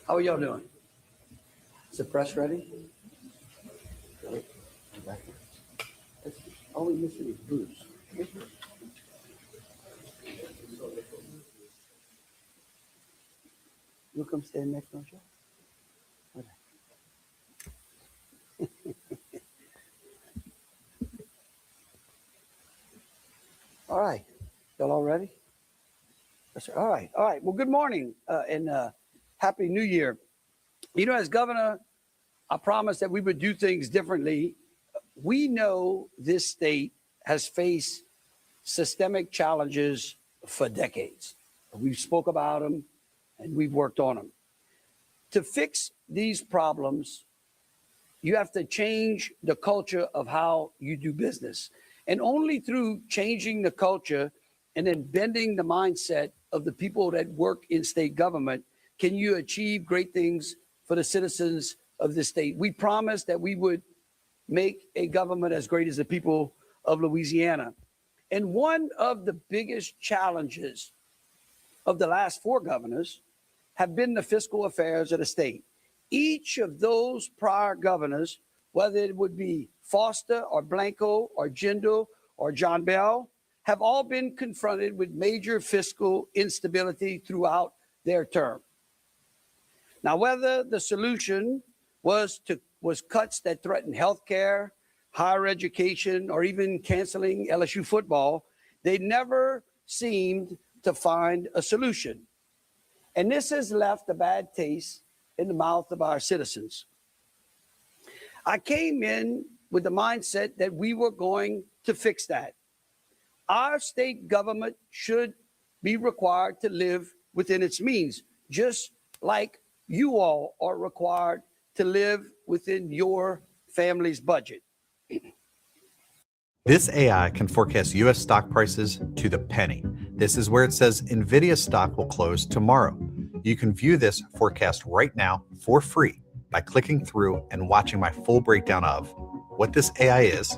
How are y'all doing? Is the press ready? All we missing is Bruce. You'll come stand next to him, Joe? All right. Y'all all ready? Yes, all right. All right. Well, good morning and Happy New Year. You know, as governor, I promised that we would do things differently. We know this state has faced systemic challenges for decades. We've spoke about them and we've worked on them. To fix these problems, you have to change the culture of how you do business. And only through changing the culture and then bending the mindset of the people that work in state government can you achieve great things for the citizens of this state. We promised that we would make a government as great as the people of Louisiana. And one of the biggest challenges of the last 4 governors have been the fiscal affairs of the state. Each of those prior governors, whether it would be Foster or Blanco or Jindal or John Bell, have all been confronted with major fiscal instability throughout their term. Now, whether the solution was cuts that threatened healthcare, higher education, or even canceling LSU football, they never seemed to find a solution. And this has left a bad taste in the mouth of our citizens. I came in with the mindset that we were going to fix that. Our state government should be required to live within its means, just like you all are required to live within your family's budget. This AI can forecast U.S. stock prices to the penny. This is where it says NVIDIA stock will close tomorrow. You can view this forecast right now for free by clicking through and watching my full breakdown of what this AI is,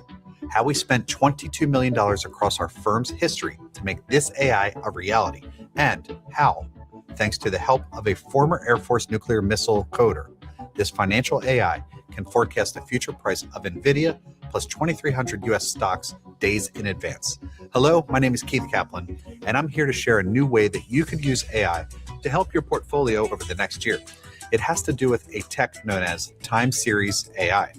how we spent $22 million across our firm's history to make this AI a reality, and how, thanks to the help of a former Air Force nuclear missile coder, this financial AI can forecast the future price of NVIDIA plus 2,300 U.S. stocks days in advance. Hello, my name is Keith Kaplan, and I'm here to share a new way that you could use AI to help your portfolio over the next year. It has to do with a tech known as time series AI.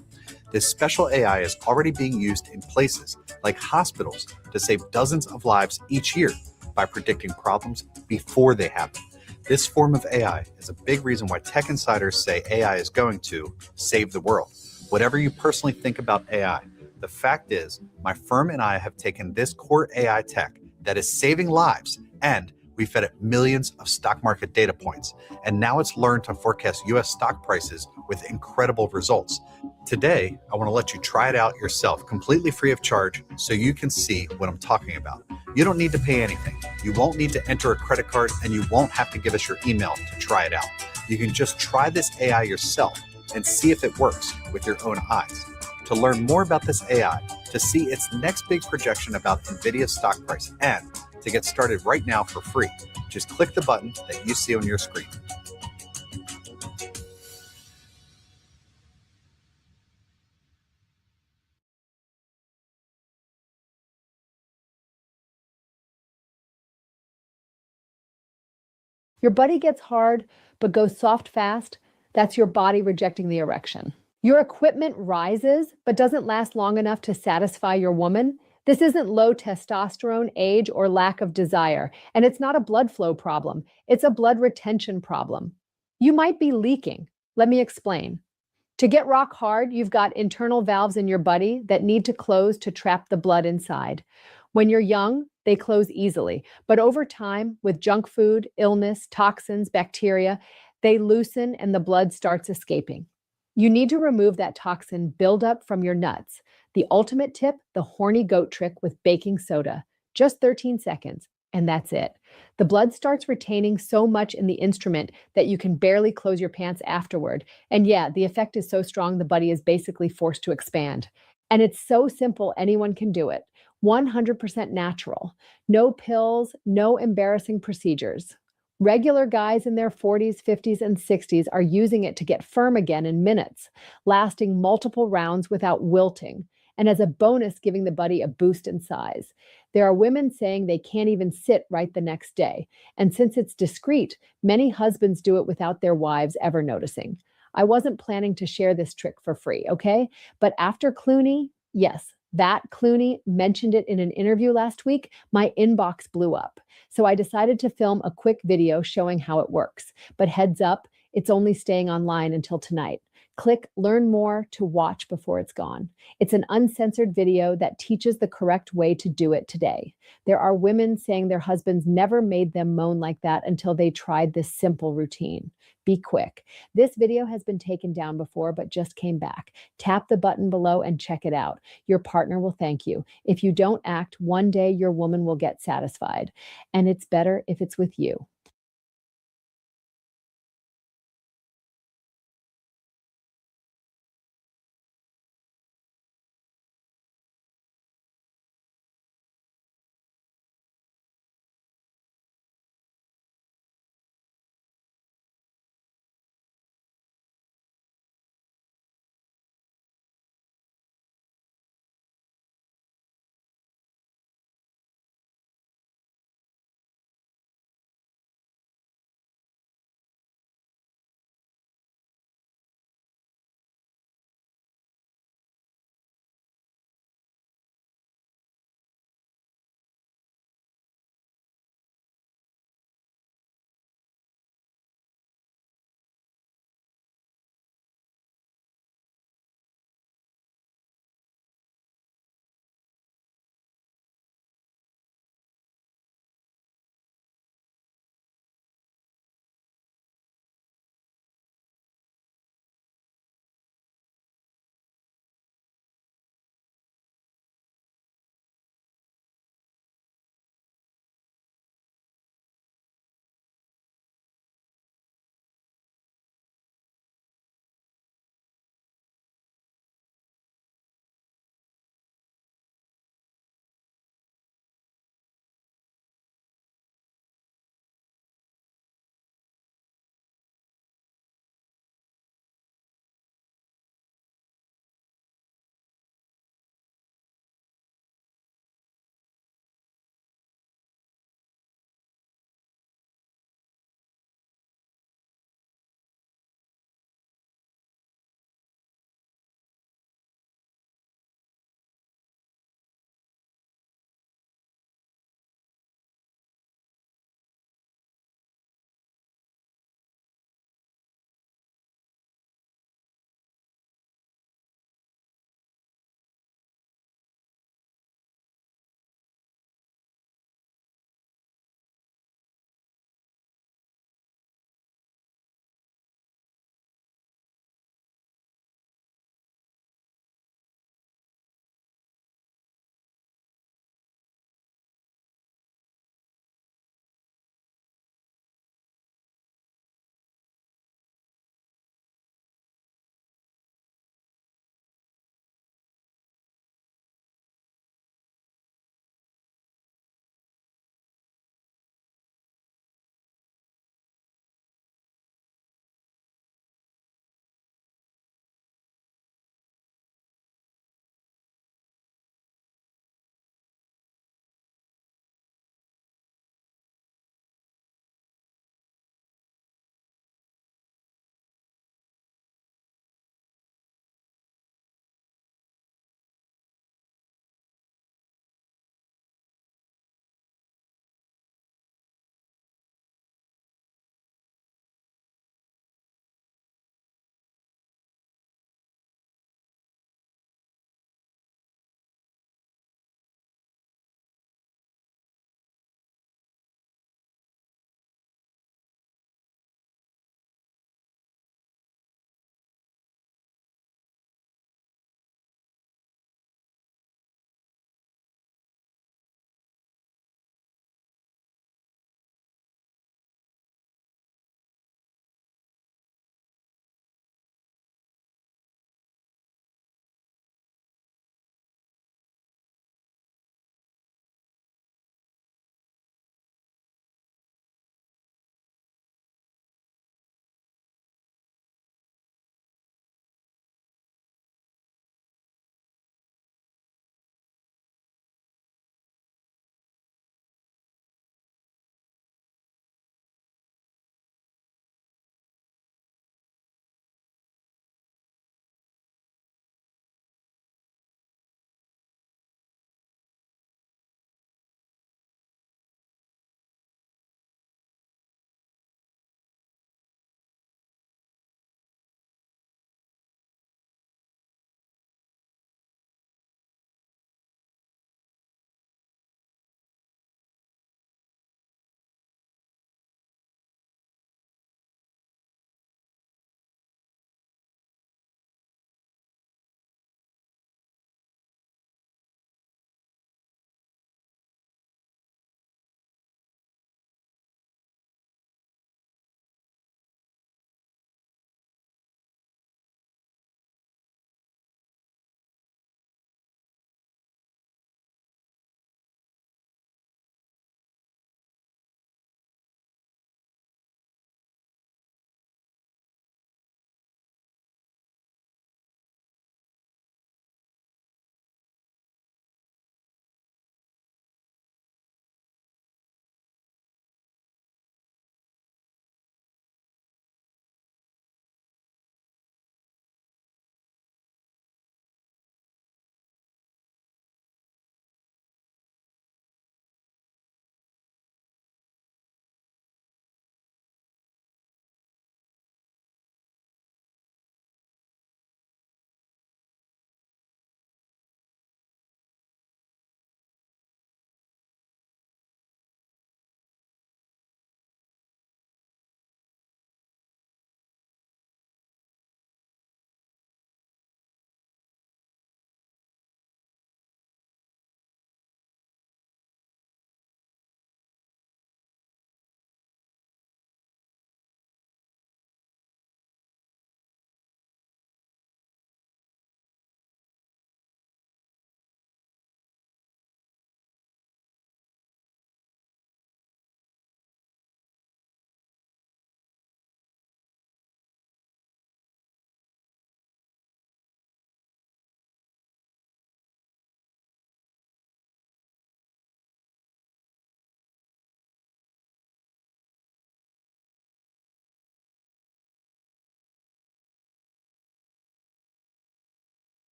This special AI is already being used in places like hospitals to save dozens of lives each year by predicting problems before they happen. This form of AI is a big reason why tech insiders say AI is going to save the world. Whatever you personally think about AI, the fact is my firm and I have taken this core AI tech that is saving lives and we fed it millions of stock market data points, and now it's learned to forecast U.S. stock prices with incredible results. Today, I want to let you try it out yourself, completely free of charge, so you can see what I'm talking about. You don't need to pay anything. You won't need to enter a credit card, and you won't have to give us your email to try it out. You can just try this AI yourself and see if it works with your own eyes. To learn more about this AI, to see its next big projection about NVIDIA's stock price, and to get started right now for free, just click the button that you see on your screen. Your body gets hard, but goes soft fast. That's your body rejecting the erection. Your equipment rises, but doesn't last long enough to satisfy your woman. This isn't low testosterone, age, or lack of desire. And it's not a blood flow problem. It's a blood retention problem. You might be leaking. Let me explain. To get rock hard, you've got internal valves in your body that need to close to trap the blood inside. When you're young, they close easily. But over time, with junk food, illness, toxins, bacteria, they loosen and the blood starts escaping. You need to remove that toxin buildup from your nuts. The ultimate tip, the horny goat trick with baking soda. Just 13 seconds, and that's it. The blood starts retaining so much in the instrument that you can barely close your pants afterward. And yeah, the effect is so strong the body is basically forced to expand. And it's so simple, anyone can do it. 100% natural. No pills, no embarrassing procedures. Regular guys in their 40s, 50s, and 60s are using it to get firm again in minutes, lasting multiple rounds without wilting, and as a bonus, giving the buddy a boost in size. There are women saying they can't even sit right the next day. And since it's discreet, many husbands do it without their wives ever noticing. I wasn't planning to share this trick for free, okay? But after Clooney, yes, that Clooney mentioned it in an interview last week, my inbox blew up. So I decided to film a quick video showing how it works. But heads up, it's only staying online until tonight. Click Learn More to watch before it's gone. It's an uncensored video that teaches the correct way to do it today. There are women saying their husbands never made them moan like that until they tried this simple routine. Be quick. This video has been taken down before, but just came back. Tap the button below and check it out. Your partner will thank you. If you don't act, one day your woman will get satisfied. And it's better if it's with you.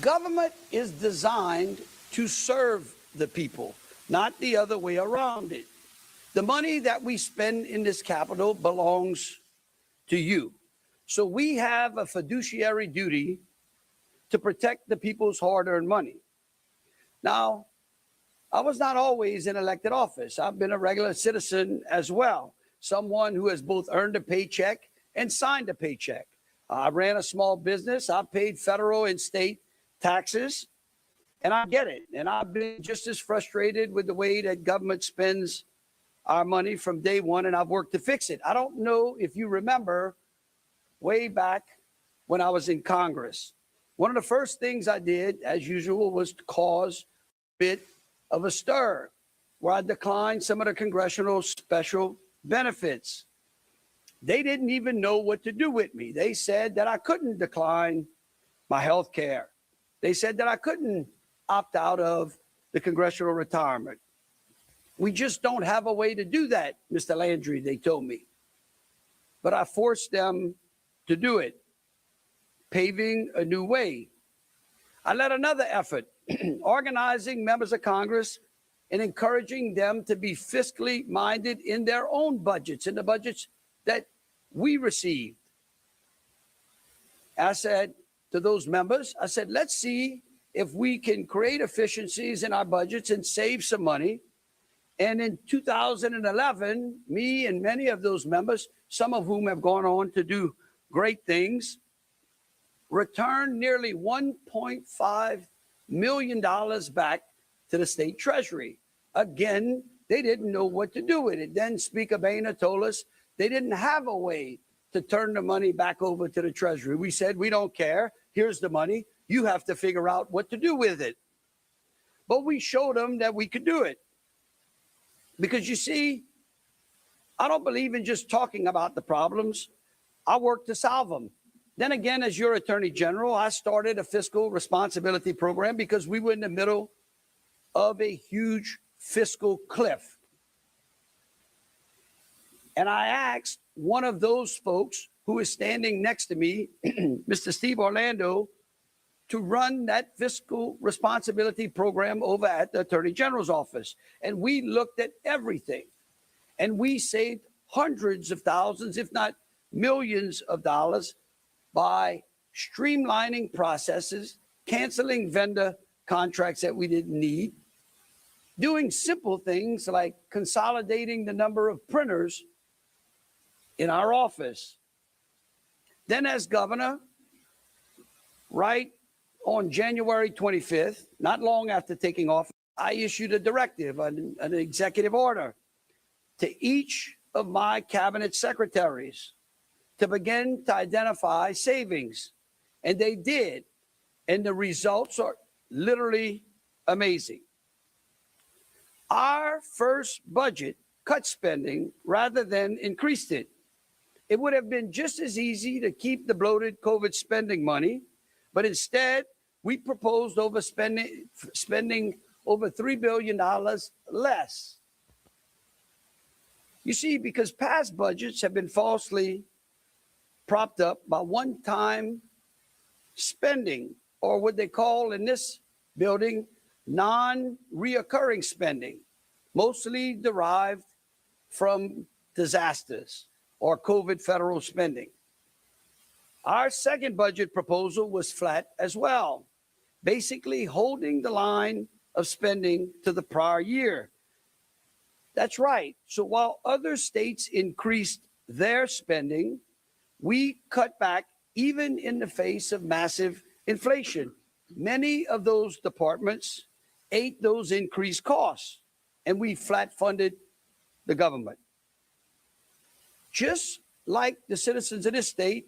Government is designed to serve the people, not the other way around it. The money that we spend in this capital belongs to you. So we have a fiduciary duty to protect the people's hard-earned money. Now, I was not always in elected office. I've been a regular citizen as well, someone who has both earned a paycheck and signed a paycheck. I ran a small business. I paid federal and state taxes, and I get it. And I've been just as frustrated with the way that government spends our money from day one, and I've worked to fix it. I don't know if you remember way back when I was in Congress. One of the first things I did, as usual, was to cause a bit of a stir, where I declined some of the congressional special benefits. They didn't even know what to do with me. They said that I couldn't decline my health care. They said that I couldn't opt out of the congressional retirement. We just don't have a way to do that, Mr. Landry, they told me. But I forced them to do it, paving a new way. I led another effort, organizing members of Congress and encouraging them to be fiscally minded in their own budgets, in the budgets that we received. I said to those members, I said, let's see if we can create efficiencies in our budgets and save some money. And in 2011, me and many of those members, some of whom have gone on to do great things, returned nearly $1.5 million back to the state treasury. Again, they didn't know what to do with it. Then Speaker Boehner told us they didn't have a way to turn the money back over to the treasury. We said, we don't care. Here's the money. You have to figure out what to do with it. But we showed them that we could do it. Because you see, I don't believe in just talking about the problems. I work to solve them. Then again, as your Attorney General, I started a fiscal responsibility program because we were in the middle of a huge fiscal cliff. And I asked one of those folks who is standing next to me, Mr. Steve Orlando, to run that fiscal responsibility program over at the Attorney General's office. And we looked at everything. And we saved hundreds of thousands, if not millions of dollars by streamlining processes, canceling vendor contracts that we didn't need, doing simple things like consolidating the number of printers in our office. Then as governor, right on January 25th, not long after taking office, I issued a directive, an executive order to each of my cabinet secretaries to begin to identify savings. And they did. And the results are literally amazing. Our first budget cut spending rather than increased it. It would have been just as easy to keep the bloated COVID spending money, but instead we proposed spending over $3 billion less. You see, because past budgets have been falsely propped up by one-time spending, or what they call in this building, non-reoccurring spending, mostly derived from disasters or COVID federal spending. Our second budget proposal was flat as well, basically holding the line of spending to the prior year. That's right. So while other states increased their spending, we cut back even in the face of massive inflation. Many of those departments ate those increased costs, and we flat funded the government. Just like the citizens of this state,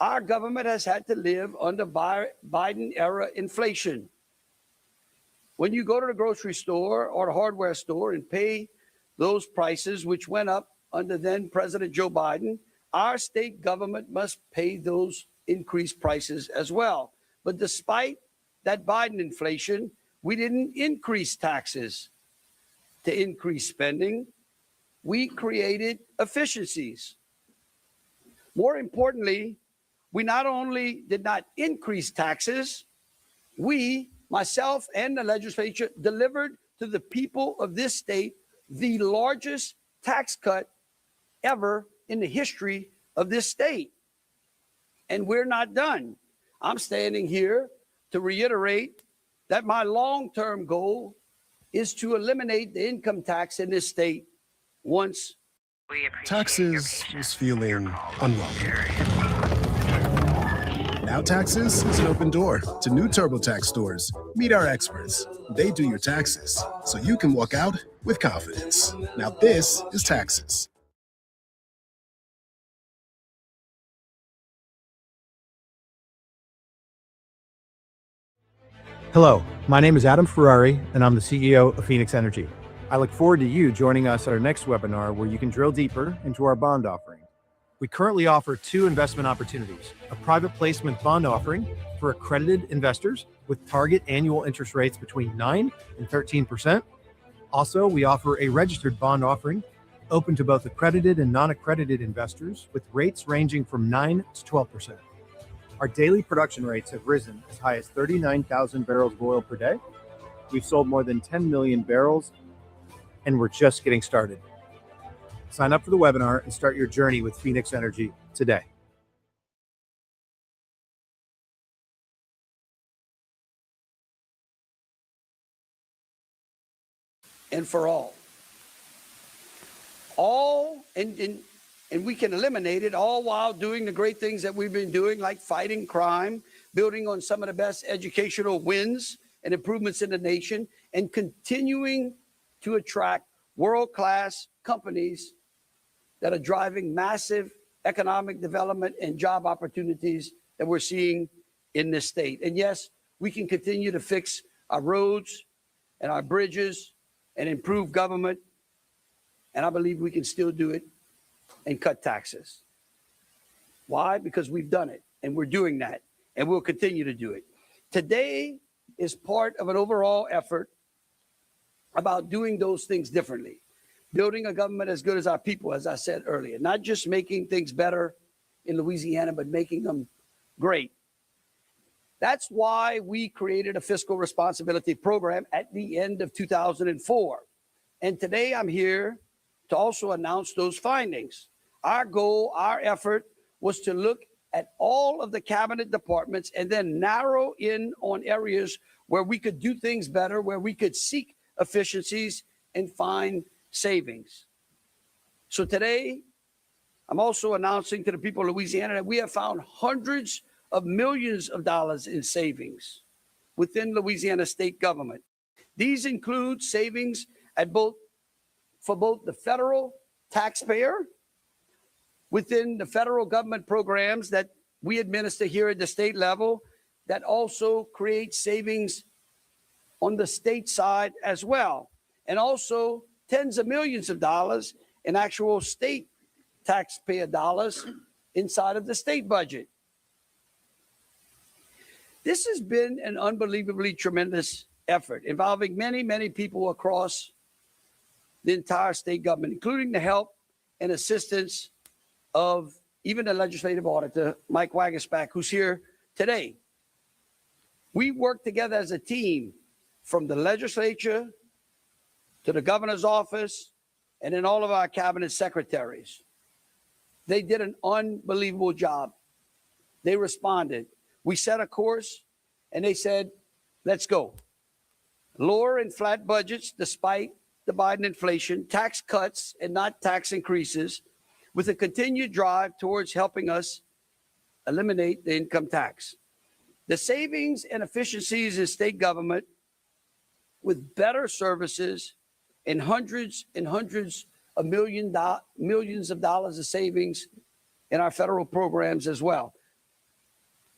our government has had to live under Biden-era inflation. When you go to the grocery store or the hardware store and pay those prices, which went up under then President Joe Biden, our state government must pay those increased prices as well. But despite that Biden inflation, we didn't increase taxes to increase spending. We created efficiencies. More importantly, we not only did not increase taxes, we, myself and the legislature, delivered to the people of this state the largest tax cut ever in the history of this state. And we're not done. I'm standing here to reiterate that my long-term goal is to eliminate the income tax in this state once. Taxes was feeling unwelcome. Now Taxes is an open door to new TurboTax stores. Meet our experts. They do your taxes, so you can walk out with confidence. Now this is Taxes. Hello, my name is Adam Ferrari, and I'm the CEO of Phoenix Energy. I look forward to you joining us at our next webinar where you can drill deeper into our bond offering. We currently offer 2 investment opportunities, a private placement bond offering for accredited investors with target annual interest rates between 9 and 13%. Also, we offer a registered bond offering open to both accredited and non-accredited investors with rates ranging from 9 to 12%. Our daily production rates have risen as high as 39,000 barrels of oil per day. We've sold more than 10 million barrels, and we're just getting started. Sign up for the webinar and start your journey with Phoenix Energy today. And for all, and we can eliminate it all while doing the great things that we've been doing, like fighting crime, building on some of the best educational wins and improvements in the nation, and continuing to attract world-class companies that are driving massive economic development and job opportunities that we're seeing in this state. And yes, we can continue to fix our roads and our bridges and improve government. And I believe we can still do it and cut taxes. Why? Because we've done it and we're doing that and we'll continue to do it. Today is part of an overall effort about doing those things differently. Building a government as good as our people, as I said earlier, not just making things better in Louisiana, but making them great. That's why we created a fiscal responsibility program at the end of 2004. And today I'm here to also announce those findings. Our goal, our effort was to look at all of the cabinet departments and then narrow in on areas where we could do things better, where we could seek efficiencies and find savings. So today, I'm also announcing to the people of Louisiana that we have found hundreds of millions of dollars in savings within Louisiana state government. These include savings for both the federal taxpayer within the federal government programs that we administer here at the state level, that also create savings on the state side as well, and also tens of millions of dollars in actual state taxpayer dollars inside of the state budget. This has been an unbelievably tremendous effort involving many, many people across the entire state government, including the help and assistance of even the legislative auditor, Mike Wagasback, who's here today. We work together as a team from the legislature to the governor's office, and then all of our cabinet secretaries. They did an unbelievable job. They responded. We set a course, and they said, let's go. Lower and flat budgets despite the Biden inflation, tax cuts and not tax increases, with a continued drive towards helping us eliminate the income tax. The savings and efficiencies in state government with better services and hundreds of millions of dollars of savings in our federal programs as well.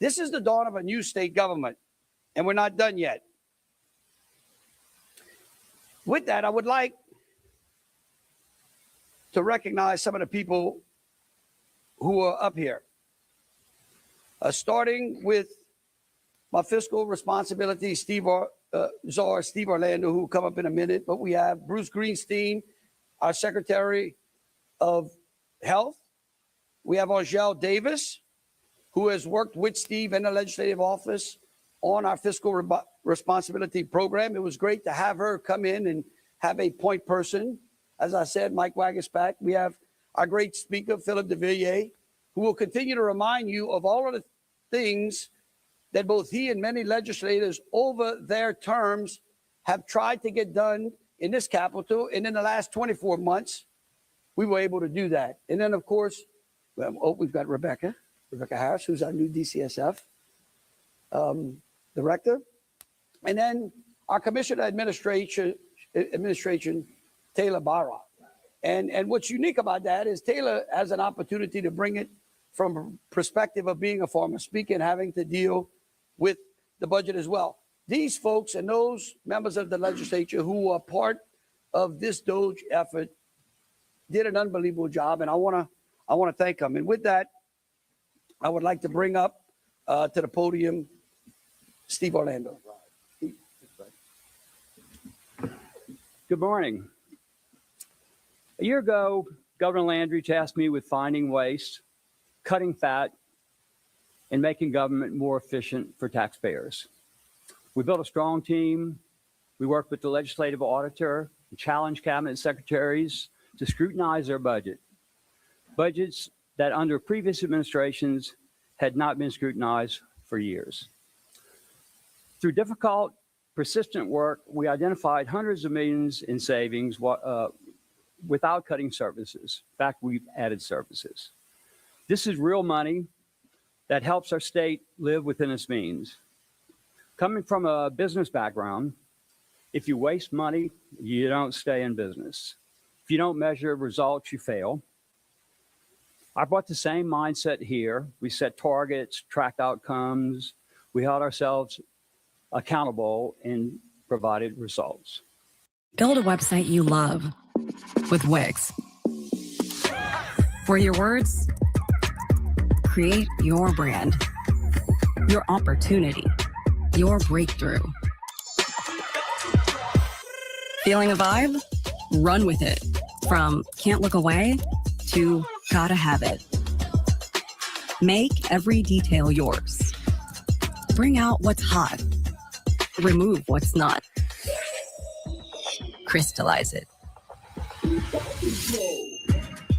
This is the dawn of a new state government, and we're not done yet. With that, I would like to recognize some of the people who are up here, starting with my fiscal responsibility, Steve Orlando, who will come up in a minute, but we have Bruce Greenstein, our Secretary of Health. We have Angel Davis, who has worked with Steve in the legislative office on our fiscal responsibility program. It was great to have her come in and have a point person. As I said, Mike Wagaspack. We have our great speaker, Philip de Villiers, who will continue to remind you of all of the things that both he and many legislators over their terms have tried to get done in this Capitol. And in the last 24 months, we were able to do that. And then, of course, we've got Rebecca Harris, who's our new DCSF director. And then our Commissioner Administration, Taylor Barra. And what's unique about that is Taylor has an opportunity to bring it from a perspective of being a former speaker and having to deal with the budget as well. These folks and those members of the legislature who are part of this DOGE effort did an unbelievable job, and I want to thank them. And with that, I would like to bring up to the podium Steve Orlando. Good morning. A year ago, Governor Landry tasked me with finding waste, cutting fat, and making government more efficient for taxpayers. We built a strong team. We worked with the legislative auditor and challenged cabinet secretaries to scrutinize their budgets that under previous administrations had not been scrutinized for years. Through difficult, persistent work, we identified hundreds of millions in savings without cutting services. In fact, we've added services. This is real money that helps our state live within its means. Coming from a business background, if you waste money, you don't stay in business. If you don't measure results, you fail. I brought the same mindset here. We set targets, tracked outcomes. We held ourselves accountable and provided results. Build a website you love with Wix. For your words, create your brand, your opportunity, your breakthrough. Feeling a vibe? Run with it. From can't look away to gotta have it. Make every detail yours. Bring out what's hot. Remove what's not. Crystallize it.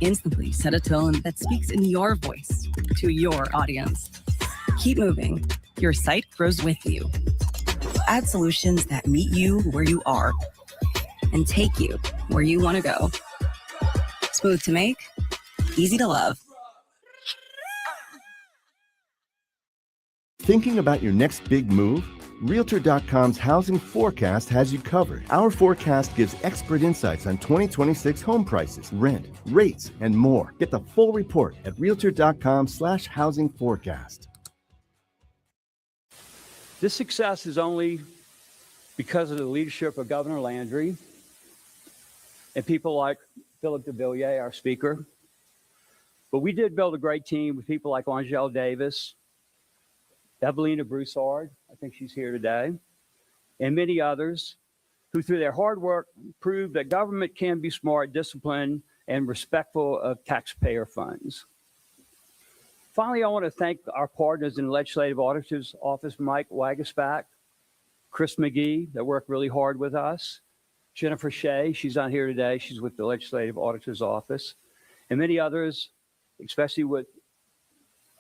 Instantly set a tone that speaks in your voice to your audience. Keep moving. Your site grows with you. Add solutions that meet you where you are and take you where you want to go. Smooth to make, easy to love. Thinking about your next big move? Realtor.com's housing forecast has you covered. Our forecast gives expert insights on 2026 home prices, rent, rates, and more. Get the full report at Realtor.com/housing forecast. This success is only because of the leadership of Governor Landry and people like Philip de Villiers, our speaker. But we did build a great team with people like Angele Davis, Evelina Broussard, I think she's here today, and many others who through their hard work proved that government can be smart, disciplined, and respectful of taxpayer funds. Finally, I want to thank our partners in the Legislative Auditor's Office, Mike Wagaspack, Chris McGee, that worked really hard with us, Jennifer Shea, she's not here today, she's with the Legislative Auditor's Office, and many others, especially with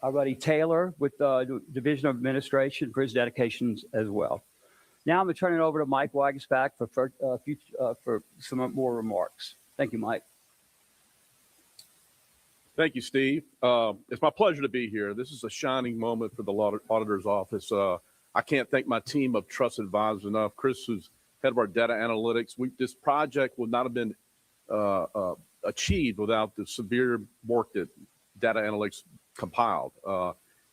our buddy Taylor with the Division of Administration for his dedications as well. Now I'm going to turn it over to Mike Wagaspack for some more remarks. Thank you, Mike. Thank you, Steve. It's my pleasure to be here. This is a shining moment for the Auditor's Office. I can't thank my team of trusted advisors enough. Chris, who's head of our data analytics. This project would not have been achieved without the severe work that data analytics compiled.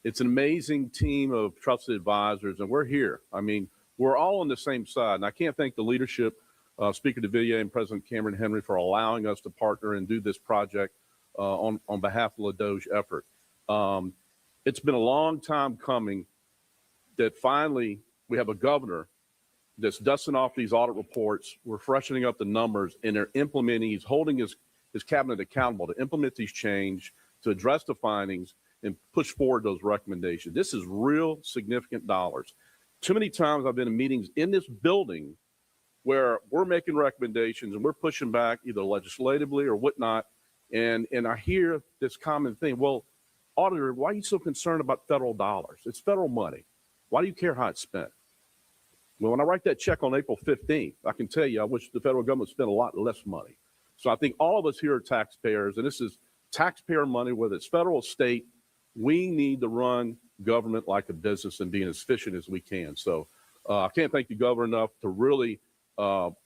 It's an amazing team of trusted advisors, and we're here. I mean, we're all on the same side, and I can't thank the leadership, Speaker de Villiers and President Cameron Henry, for allowing us to partner and do this project on behalf of the DOGE effort. It's been a long time coming that finally we have a governor that's dusting off these audit reports. We're freshening up the numbers, and they're implementing. He's holding his cabinet accountable to implement these changes, to address the findings and push forward those recommendations. This is real significant dollars. Too many times I've been in meetings in this building where we're making recommendations and we're pushing back either legislatively or whatnot. And I hear this common thing. Well, auditor, why are you so concerned about federal dollars? It's federal money. Why do you care how it's spent? Well, when I write that check on April 15th, I can tell you I wish the federal government spent a lot less money. So I think all of us here are taxpayers, and this is taxpayer money, whether it's federal or state. We need to run government like a business and being as efficient as we can. So I can't thank the governor enough to really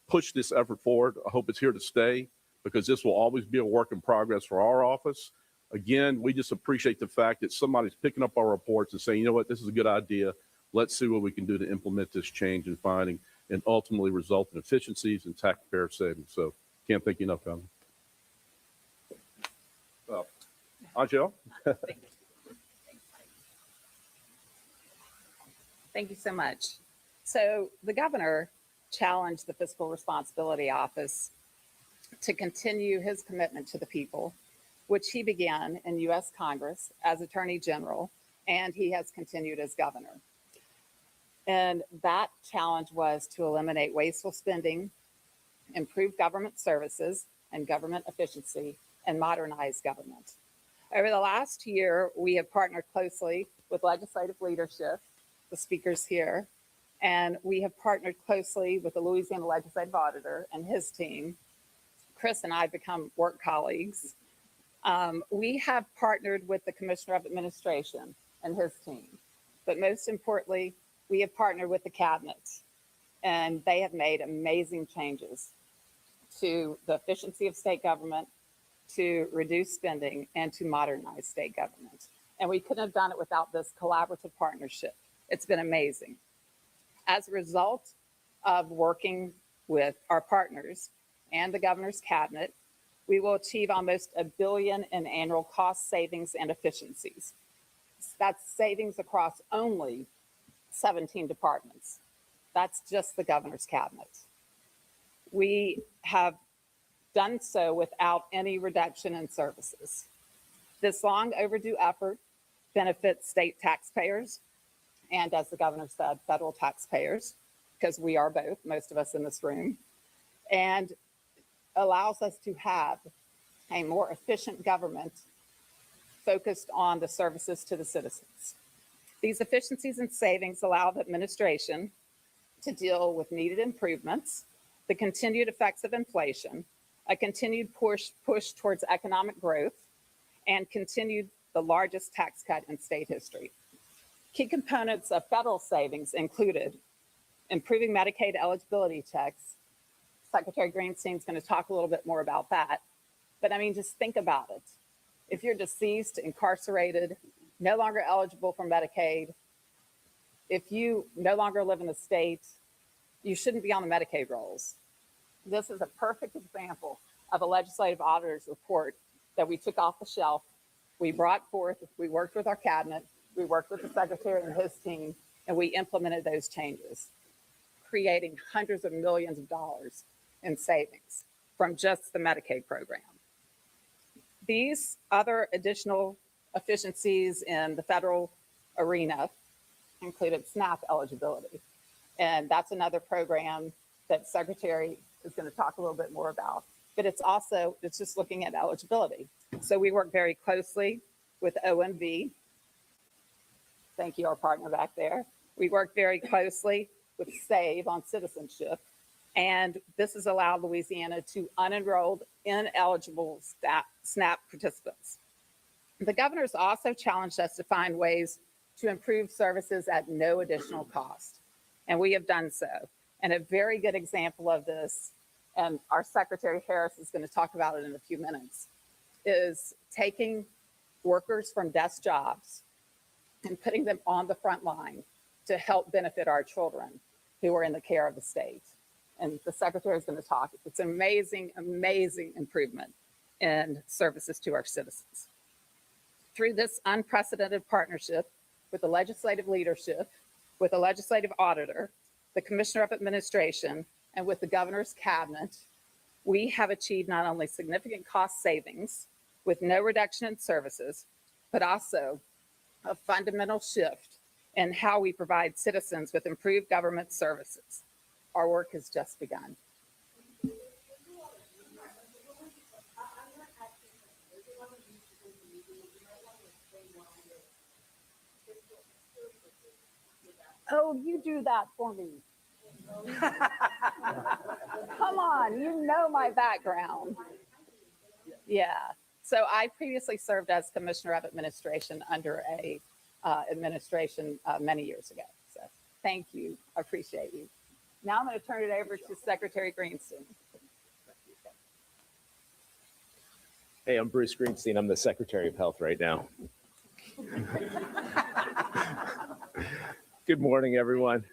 push this effort forward. I hope it's here to stay because this will always be a work in progress for our office. Again, we just appreciate the fact that somebody's picking up our reports and saying, you know what, this is a good idea. Let's see what we can do to implement this change and finding and ultimately result in efficiencies and taxpayer savings. So can't thank you enough, Governor. Angel? Thank you so much. So the governor challenged the Fiscal Responsibility Office to continue his commitment to the people, which he began in U.S. Congress as Attorney General, and he has continued as governor. And that challenge was to eliminate wasteful spending, improve government services and government efficiency, and modernize government. Over the last year, we have partnered closely with legislative leadership, the speakers here, and we have partnered closely with the Louisiana Legislative Auditor and his team. Chris and I have become work colleagues. We have partnered with the Commissioner of Administration and his team, but most importantly, we have partnered with the cabinet, and they have made amazing changes to the efficiency of state government, to reduce spending, and to modernize state government. And we couldn't have done it without this collaborative partnership. It's been amazing. As a result of working with our partners and the governor's cabinet, we will achieve almost $1 billion in annual cost savings and efficiencies. That's savings across only 17 departments. That's just the governor's cabinet. We have done so without any reduction in services. This long overdue effort benefits state taxpayers and, as the governor said, federal taxpayers, because we are both, most of us in this room, and allows us to have a more efficient government focused on the services to the citizens. These efficiencies and savings allow the administration to deal with needed improvements, the continued effects of inflation, a continued push towards economic growth, and continued the largest tax cut in state history. Key components of federal savings included improving Medicaid eligibility checks. Secretary Greenstein's going to talk a little bit more about that. But I mean, just think about it. If you're deceased, incarcerated, no longer eligible for Medicaid, if you no longer live in the state, you shouldn't be on the Medicaid rolls. This is a perfect example of a legislative auditor's report that we took off the shelf. We brought forth, we worked with our cabinet, we worked with the secretary and his team, and we implemented those changes, creating hundreds of millions of dollars in savings from just the Medicaid program. These other additional efficiencies in the federal arena included SNAP eligibility. And that's another program that Secretary is going to talk a little bit more about. But it's just looking at eligibility. So we work very closely with OMB. Thank you, our partner back there. We work very closely with SAVE on citizenship. And this has allowed Louisiana to unenrolled, ineligible SNAP participants. The governor's also challenged us to find ways to improve services at no additional cost. And we have done so. And a very good example of this, and our Secretary Harris is going to talk about it in a few minutes, is taking workers from desk jobs and putting them on the front line to help benefit our children who are in the care of the state. And the Secretary is going to talk. It's an amazing, amazing improvement in services to our citizens. Through this unprecedented partnership with the legislative leadership, with the legislative auditor, the Commissioner of Administration, and with the governor's cabinet, we have achieved not only significant cost savings with no reduction in services, but also a fundamental shift and how we provide citizens with improved government services. Our work has just begun. Oh, you do that for me. Come on, you know my background. Yeah. So I previously served as Commissioner of Administration under a administration many years ago. So thank you. I appreciate you. Now I'm going to turn it over to Secretary Greenstein. Hey, I'm Bruce Greenstein. I'm the Secretary of Health right now. Good morning, everyone.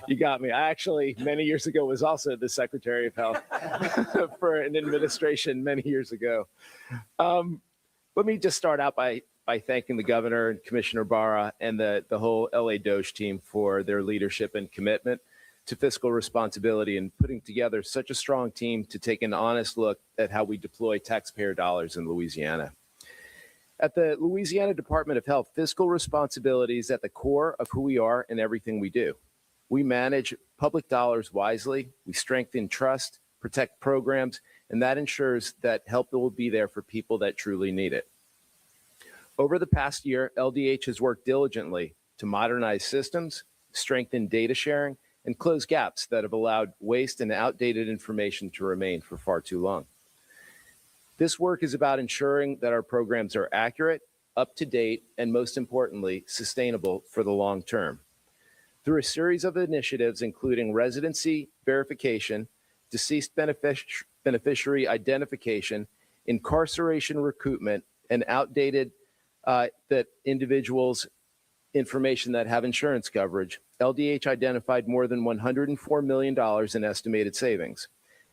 You got me. I actually, many years ago, was also the Secretary of Health for an administration many years ago. Let me just start out by thanking the governor and Commissioner Barra and the whole LA Doge team for their leadership and commitment to fiscal responsibility and putting together such a strong team to take an honest look at how we deploy taxpayer dollars in Louisiana. At the Louisiana Department of Health, fiscal responsibility is at the core of who we are and everything we do. We manage public dollars wisely, we strengthen trust, protect programs, and that ensures that help will be there for people that truly need it. Over the past year, LDH has worked diligently to modernize systems, strengthen data sharing, and close gaps that have allowed waste and outdated information to remain for far too long. This work is about ensuring that our programs are accurate, up to date, and most importantly, sustainable for the long term. Through a series of initiatives, including residency verification, deceased beneficiary identification, incarceration recoupment, and outdated that individuals' information that have insurance coverage, LDH identified more than $104 million in estimated savings.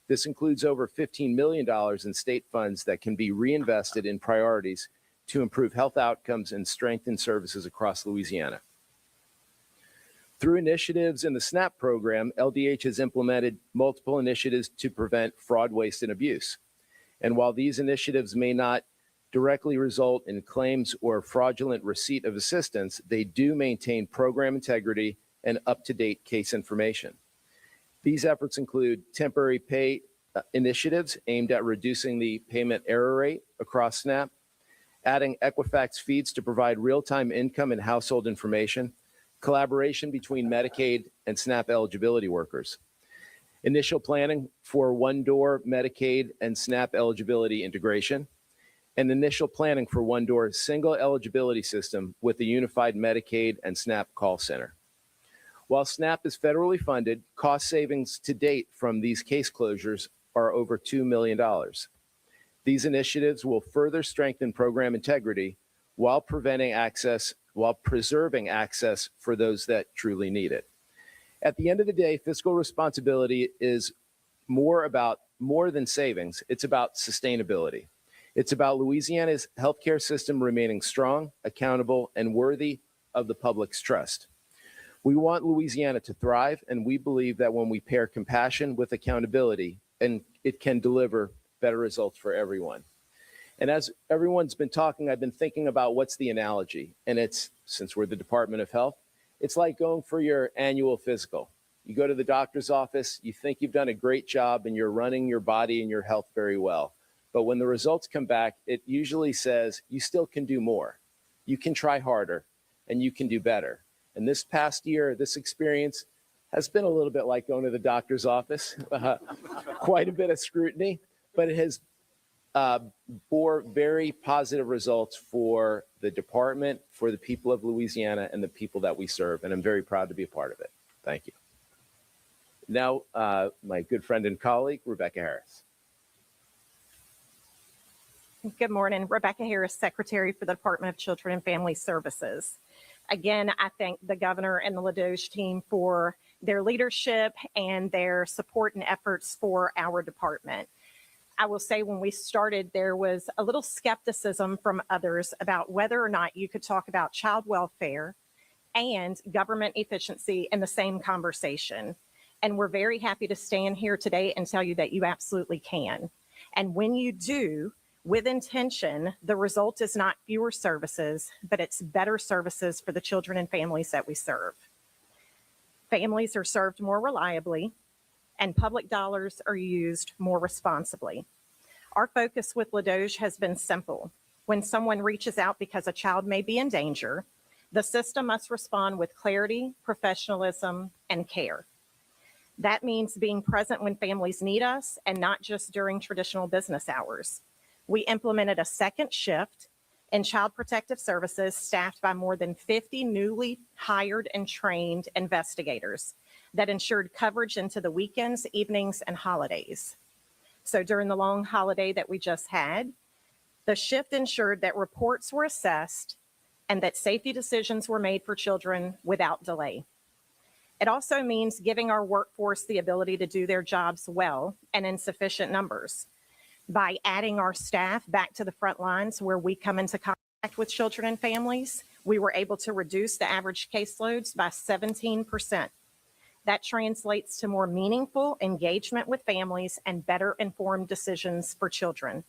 This includes over $15 million in state funds that can be reinvested in priorities to improve health outcomes and strengthen services across Louisiana. Through initiatives in the SNAP program, LDH has implemented multiple initiatives to prevent fraud, waste, and abuse. And while these initiatives may not directly result in claims or fraudulent receipt of assistance, they do maintain program integrity and up-to-date case information. These efforts include temporary pay initiatives aimed at reducing the payment error rate across SNAP, adding Equifax feeds to provide real-time income and household information, collaboration between Medicaid and SNAP eligibility workers, initial planning for one-door Medicaid and SNAP eligibility integration, and initial planning for one-door single eligibility system with a unified Medicaid and SNAP call center. While SNAP is federally funded, cost savings to date from these case closures are over $2 million. These initiatives will further strengthen program integrity while preserving access for those that truly need it. At the end of the day, fiscal responsibility is more than savings. It's about sustainability. It's about Louisiana's healthcare system remaining strong, accountable, and worthy of the public's trust. We want Louisiana to thrive, and we believe that when we pair compassion with accountability, and it can deliver better results for everyone. And as everyone's been talking, I've been thinking about what's the analogy. And it's, since we're the Department of Health, it's like going for your annual physical. You go to the doctor's office, you think you've done a great job and you're running your body and your health very well. But when the results come back, it usually says you still can do more. You can try harder and you can do better. And this past year, this experience has been a little bit like going to the doctor's office, quite a bit of scrutiny, but it has bore very positive results for the department, for the people of Louisiana, and the people that we serve. And I'm very proud to be a part of it. Thank you. Now, my good friend and colleague, Rebecca Harris. Good morning. Rebecca Harris, Secretary for the Department of Children and Family Services. Again, I thank the governor and the LaDoge team for their leadership and their support and efforts for our department. I will say when we started, there was a little skepticism from others about whether or not you could talk about child welfare and government efficiency in the same conversation. And we're very happy to stand here today and tell you that you absolutely can. And when you do, With intention, the result is not fewer services, but it's better services for the children and families that we serve. Families are served more reliably, and public dollars are used more responsibly. Our focus with LaDoge has been simple. When someone reaches out because a child may be in danger, the system must respond with clarity, professionalism, and care. That means being present when families need us and not just during traditional business hours. We implemented a second shift in Child Protective Services staffed by more than 50 newly hired and trained investigators that ensured coverage into the weekends, evenings, and holidays. So during the long holiday that we just had, the shift ensured that reports were assessed and that safety decisions were made for children without delay. It also means giving our workforce the ability to do their jobs well and in sufficient numbers. By adding our staff back to the front lines where we come into contact with children and families, we were able to reduce the average caseloads by 17%. That translates to more meaningful engagement with families and better informed decisions for children.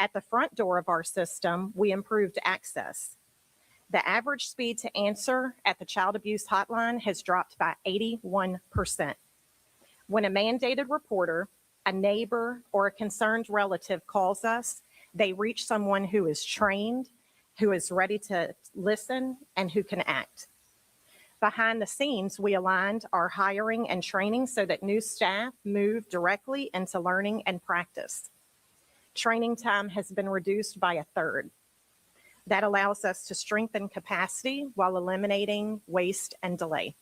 At the front door of our system, we improved access. The average speed to answer at the child abuse hotline has dropped by 81%. When a mandated reporter, a neighbor, or a concerned relative calls us, they reach someone who is trained, who is ready to listen, and who can act. Behind the scenes, we aligned our hiring and training so that new staff move directly into learning and practice. Training time has been reduced by 1/3. That allows us to strengthen capacity while eliminating waste and delay.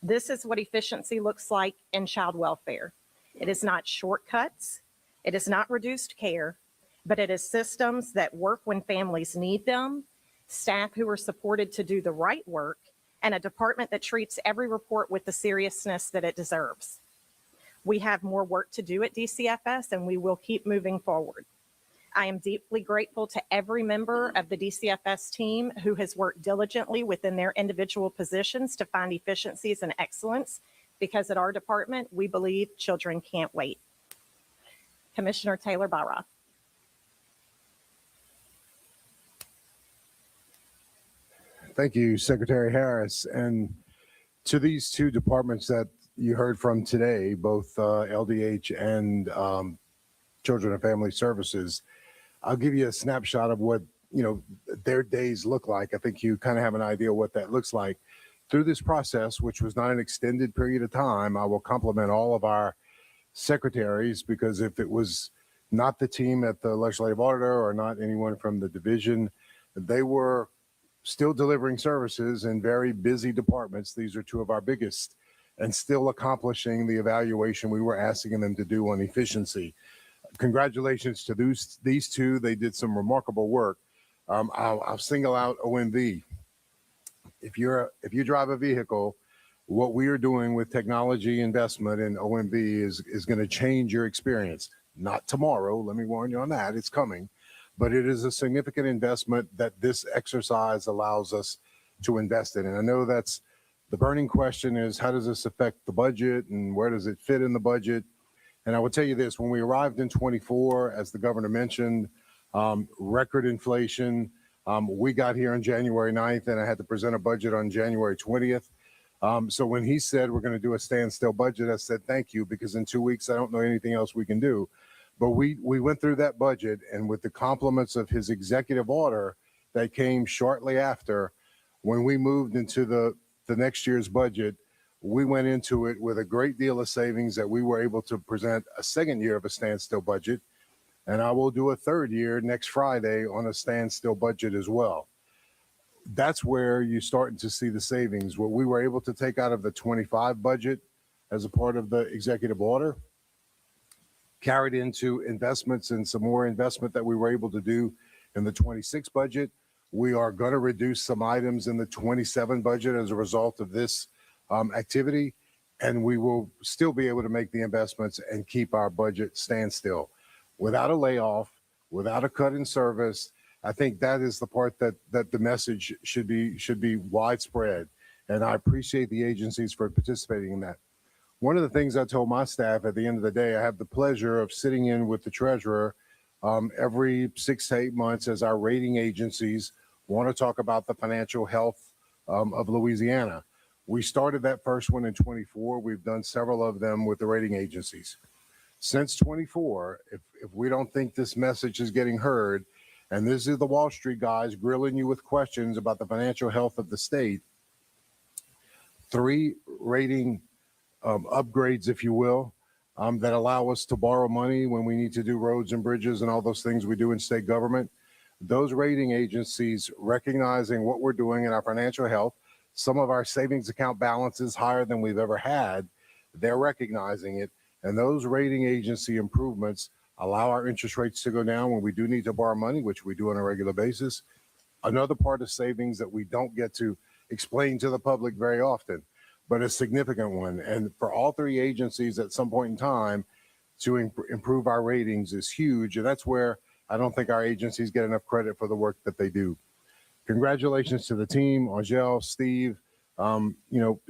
This is what efficiency looks like in child welfare. It is not shortcuts, it is not reduced care, but it is systems that work when families need them, staff who are supported to do the right work, and a department that treats every report with the seriousness that it deserves. We have more work to do at DCFS, and we will keep moving forward. I am deeply grateful to every member of the DCFS team who has worked diligently within their individual positions to find efficiencies and excellence, because at our department, we believe children can't wait. Commissioner Taylor Barra. Thank you, Secretary Harris. And to these two departments that you heard from today, both LDH and Children and Family Services, I'll give you a snapshot of what their days look like. I think you kind of have an idea what that looks like. Through this process, which was not an extended period of time, I will compliment all of our secretaries, because if it was not the team at the legislative auditor or not anyone from the division, they were still delivering services in very busy departments. These are two of our biggest, and still accomplishing the evaluation we were asking them to do on efficiency. Congratulations to these two. They did some remarkable work. I'll single out OMV. If you drive a vehicle, what we are doing with technology investment in OMV is going to change your experience. Not tomorrow, let me warn you on that, it's coming, but it is a significant investment that this exercise allows us to invest in. And I know that's the burning question is, how does this affect the budget and where does it fit in the budget? And I will tell you this, when we arrived in 24, as the governor mentioned, record inflation. We got here on January 9th, and I had to present a budget on January 20th. So when he said we're going to do a standstill budget, I said thank you, because in 2 weeks I don't know anything else we can do. But we went through that budget, and with the compliments of his executive order that came shortly after, when we moved into the next year's budget, we went into it with a great deal of savings that we were able to present a second year of a standstill budget. And I will do a third year next Friday on a standstill budget as well. That's where you're starting to see the savings. What we were able to take out of the 25 budget as a part of the executive order carried into investments and some more investment that we were able to do in the 26 budget. We are going to reduce some items in the 27 budget as a result of this activity, and we will still be able to make the investments and keep our budget standstill. Without a layoff, without a cut in service. I think that is the part that the message should be widespread. And I appreciate the agencies for participating in that. One of the things I told my staff at the end of the day, I have the pleasure of sitting in with the treasurer every 6 to 8 months as our rating agencies want to talk about the financial health of Louisiana. We started that first one in 24. We've done several of them with the rating agencies. Since 24, if we don't think this message is getting heard, and this is the Wall Street guys grilling you with questions about the financial health of the state, 3 rating upgrades, if you will, that allow us to borrow money when we need to do roads and bridges and all those things we do in state government. Those rating agencies recognizing what we're doing in our financial health, some of our savings account balances higher than we've ever had, they're recognizing it. And those rating agency improvements allow our interest rates to go down when we do need to borrow money, which we do on a regular basis. Another part of savings that we don't get to explain to the public very often, but a significant one. And for all 3 agencies at some point in time to improve our ratings is huge. And that's where I don't think our agencies get enough credit for the work that they do. Congratulations to the team, Angel, Steve.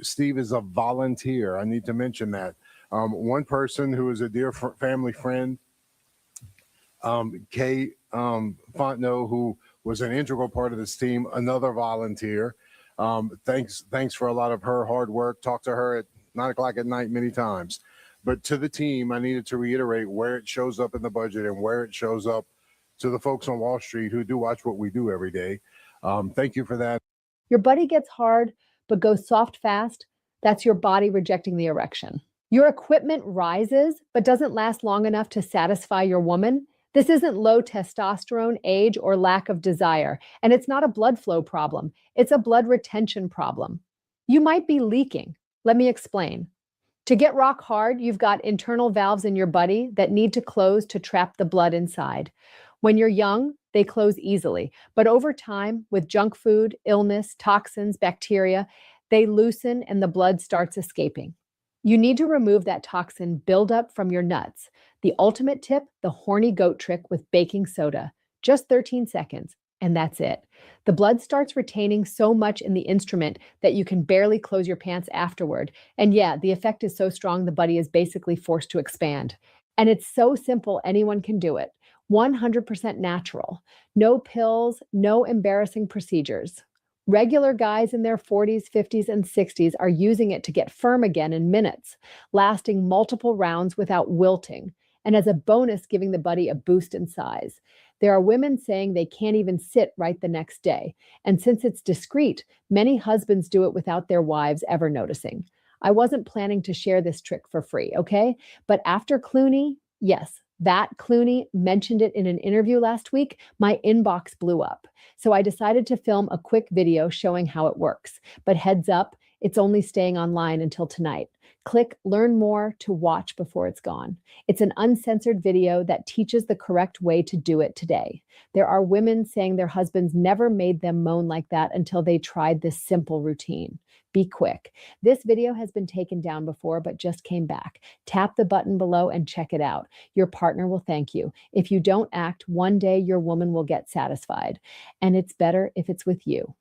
Steve is a volunteer. I need to mention that. One person who is a dear family friend, Kay Fontenot, who was an integral part of this team, another volunteer. Thanks for a lot of her hard work. Talked to her at 9 o'clock at night many times. But to the team, I needed to reiterate where it shows up in the budget and where it shows up to the folks on Wall Street who do watch what we do every day. Thank you for that. Your body gets hard, but goes soft fast. That's your body rejecting the erection. Your equipment rises, but doesn't last long enough to satisfy your woman. This isn't low testosterone, age, or lack of desire. And it's not a blood flow problem. It's a blood retention problem. You might be leaking. Let me explain. To get rock hard, you've got internal valves in your body that need to close to trap the blood inside. When you're young, they close easily. But over time, with junk food, illness, toxins, bacteria, they loosen and the blood starts escaping. You need to remove that toxin buildup from your nuts. The ultimate tip, the horny goat trick with baking soda. Just 13 seconds, and that's it. The blood starts retaining so much in the instrument that you can barely close your pants afterward. And yeah, the effect is so strong the body is basically forced to expand. And it's so simple, anyone can do it. 100% natural. No pills, no embarrassing procedures. Regular guys in their 40s, 50s, and 60s are using it to get firm again in minutes, lasting multiple rounds without wilting, and as a bonus, giving the body a boost in size. There are women saying they can't even sit right the next day. And since it's discreet, many husbands do it without their wives ever noticing. I wasn't planning to share this trick for free, okay? But after Clooney, yes, that Clooney mentioned it in an interview last week, my inbox blew up. So I decided to film a quick video showing how it works. But heads up, it's only staying online until tonight. Click Learn More to watch before it's gone. It's an uncensored video that teaches the correct way to do it today. There are women saying their husbands never made them moan like that until they tried this simple routine. Be quick. This video has been taken down before, but just came back. Tap the button below and check it out. Your partner will thank you. If you don't act, one day your woman will get satisfied. And it's better if it's with you.